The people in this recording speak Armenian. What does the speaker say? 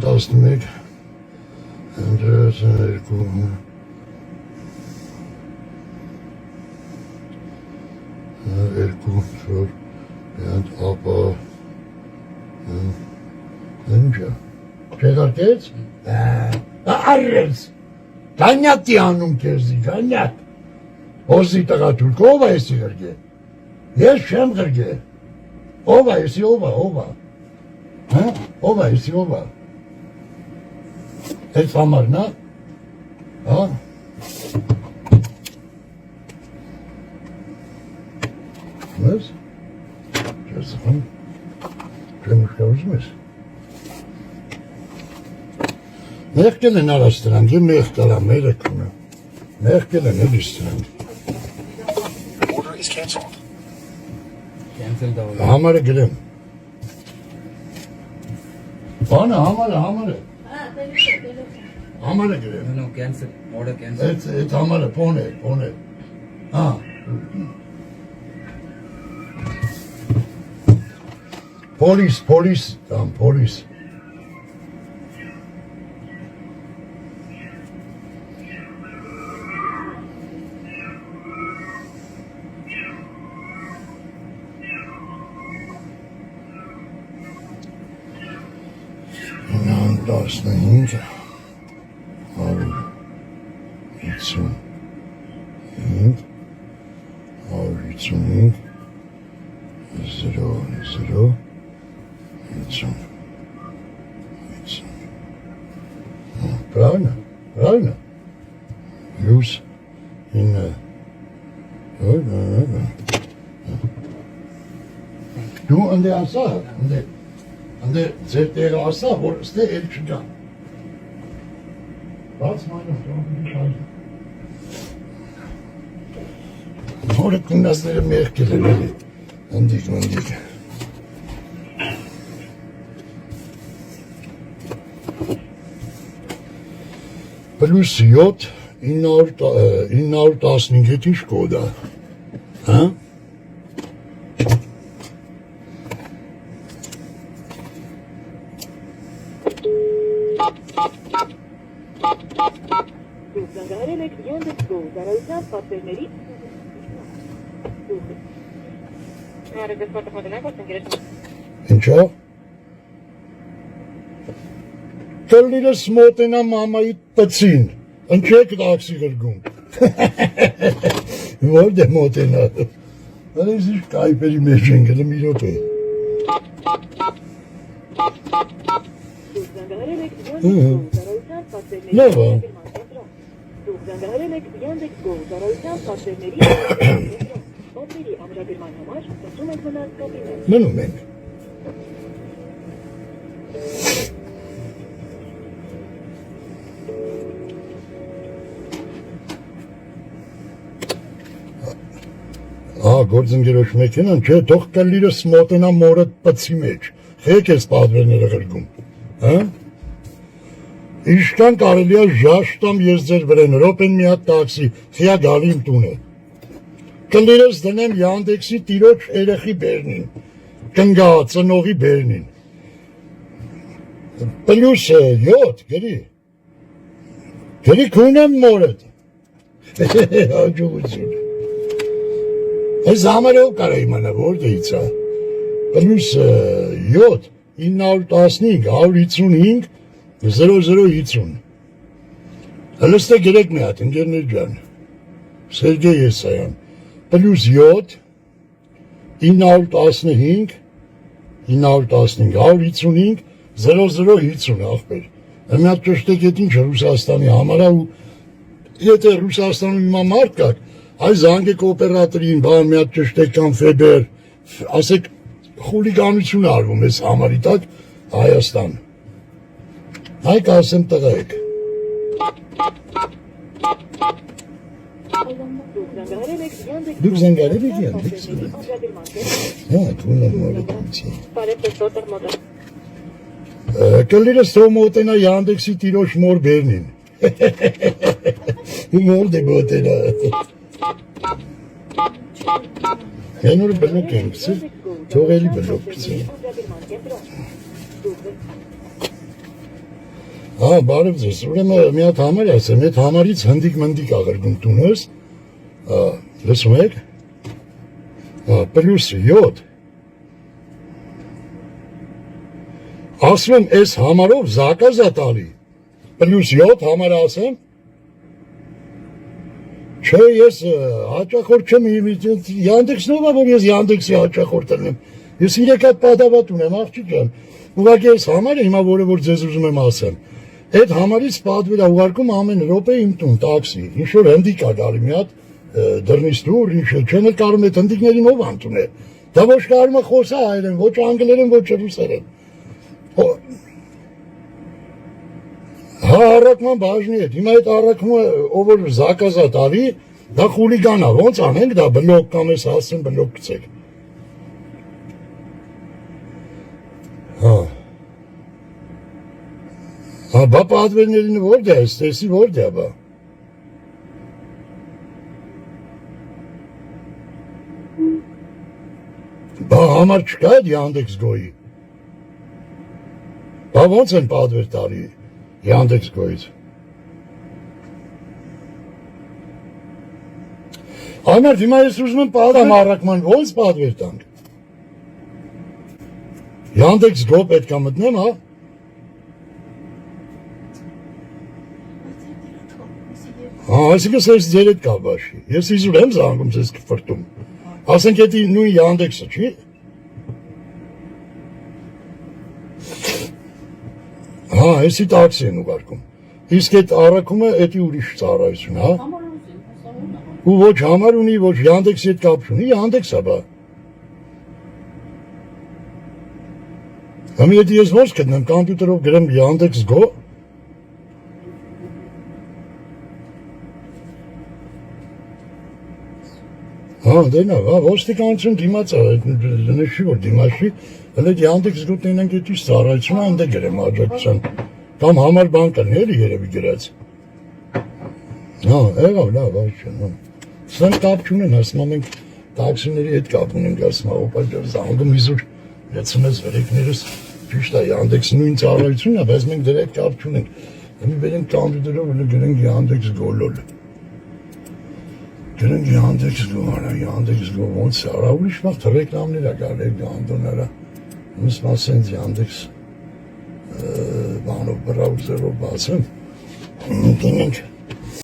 11 12 ապա ինչա չեղարկեց առեց գանյատի անում կերզի գանյատ ոզի տղա թուրք ով է եսի գրգե ես չեմ գրգե ով է եսի ով է եսի ով է Այդ համարն է, հա, ես, չես խան, չեմ ուշկավուզում ես, մեղկել են արաս տրանք, եմ մեղկալ եմ, մերեք ունը, մեղկել են էլ իս տրանք, համարը գրեմ, բանը համարը, Համարը գրեմ։ No, cancel. Order cancel. Այդ համարը փոն է։ Հա։ Police, դամ, police։ Նան 15 Правильно? Use in Du an der Asa, an der ZDR Asa, wo ist der Elchen da? Was meine Frau? Orada kundasları merkeleri andik. Plus 7 915 Škoda. Ha? Ինչո՞։ Կլիրս մոտենա մամայի տծին, ընչեք տաքսի գրգում։ Որ դե մոտենա։ Այս ինչ կայպերի մեջ են գլում իրոք է։ Լավ է։ Մնում ենք։ Գործընկերոջ մեքենան, չէ, թող կլիրս մոտենա մորդ պծի մեջ, խեք ես պատվերները գրգում, հա? Իշկան կարելի է ժաշտամ ես ձեր վրեն, ռոպեն մի հատ տաքսի, խիա գալի իմ տունը, կլիրս դնեմ Յանդեքսի տիրոջ երեխի բերնին, կնգա ծնողի բերնին, պլյուս 7, գրի կունեմ մորդ, հաջողություն, Այս համարով կարա իմանա որտեղից է, պլյուս 7, 915, 155, 0050, հլստե գերեք մի հատ, ընկերներ ջան, Սերգեյ Եսայան, պլյուս 7, 915, 155, 0050, աղբեր, մի հատ ճշտեք ետ ինչ Ռուսաստանի համարա ու եթե Ռուսաստանում հիմա մարդ կակ, Այս զանգեք օպերատորին, բան մի հատ ճշտեք կամ Ֆեբեր, ասեք խուլիգանություն արվում ես համարի տակ Հայաստան։ Հայք ասեմ տղա եք։ Դուք զանգարել եք Յանդեքս։ Հա, քունը մորեցի։ Կլիրս թող մոտենա Յանդեքսի տիրոջ մոր բերնին։ Մոր դե մոտենա։ Ենոր բլոկ ենք ծել, թող էլի բլոկ ծել։ Հա, բարև ձեզ։ Ուրեմն մի հատ համար ասեմ, այդ համարից հնդիկ-մնդիկ աղրգում տունես, լսում եք, պլյուս 7, ասում եմ, այս համարով զակազա տալի, պլյուս 7 համարը ասեմ, չէ, ես հաճախորդ չեմ, Յանդեքսնով է, որ ես Յանդեքսի հաճախորդ եմ, ես 3 հատ պատավատ ունեմ, աղջիկ եմ, ուղղակի այս համարը հիմա որը որ ձեզ ուզում եմ ասեմ, այդ համարից պատվեր է ուղարկում ամեն րոպե իմ տուն, տաքսի, ինչ-որ հնդիկ է գալի մի հատ դռնից դուր, ինչ-որ չեն էլ կարում այդ հնդիկներին ով անտուն է, դա ոչ կարում է խոսա հայերեն, ոչ անգլերեն, ոչ ռուսերեն, հա առակման բաժնի հետ, հիմա այդ առակումը ով որ զակազա տալի, դա խուլիգան է, ոնց անենք դա բլոկ կամ ես ասեմ բլոկ գցեք, հա, հա, բա պատվերներին որդ է, ստեսի որդ է, բա։ Բա համար չկա էդ Յանդեքս գոյի։ Բա ոնց են պատվեր տարի Յանդեքս գոյից։ Անար, հիմա ես ուզում եմ պատվեր առակման, ոնց պատվեր տանք։ Յանդեքս գո պետք է մտնեմ, հա։ Հա, այսինքն ես ձեր հետ կապաշի, ես իզուր եմ զանգում ձեզ կվրտում, ասենք էդի նույն Յանդեքսը, չի? Հա, եսի տաքսի են ուղարկում, իսկ էդ առակումը էդի ուրիշ ծառայություն, հա? Ու ոչ համար ունի, ոչ Յանդեքսի հետ կապ չունի, Յանդեքս է բա։ Համի էդի ես ոնց կտնեմ, կամպյուտերով գրեմ Յանդեքս գո, հա, դենա, ոստիկանություն դիմաց է, նշի որ դիմաշի, հələ Յանդեքս գոտնեն ենք էդի ծառայությունը անդե գրեմ աջակցության, կամ համար բան կան, էլի երևի գրած, հա, եղավ, լավ, այլ չեն, հա, սրանք կապ չունեն, ասում ամենք տաքսիների հետ կապ ունենք, ասում ապա զանգում իզուր, լեցում ես վերեկներս, ճիշտ է, Յանդեքս նույն ծառայությունն է, բայց մենք դրա հետ կապ չունենք, մի բերենք կամպյուտերով, հələ գրենք Յանդեքս գոլոլ, գրենք Յանդեքս գո, արա, Յանդեքս գո, ոնց է, արա, ուրիշ մաղթ ռեկլամներ է գալել գանդոները, ոնց մասենց Յանդեքս բանով բրաուզերով բացեմ, դինենք,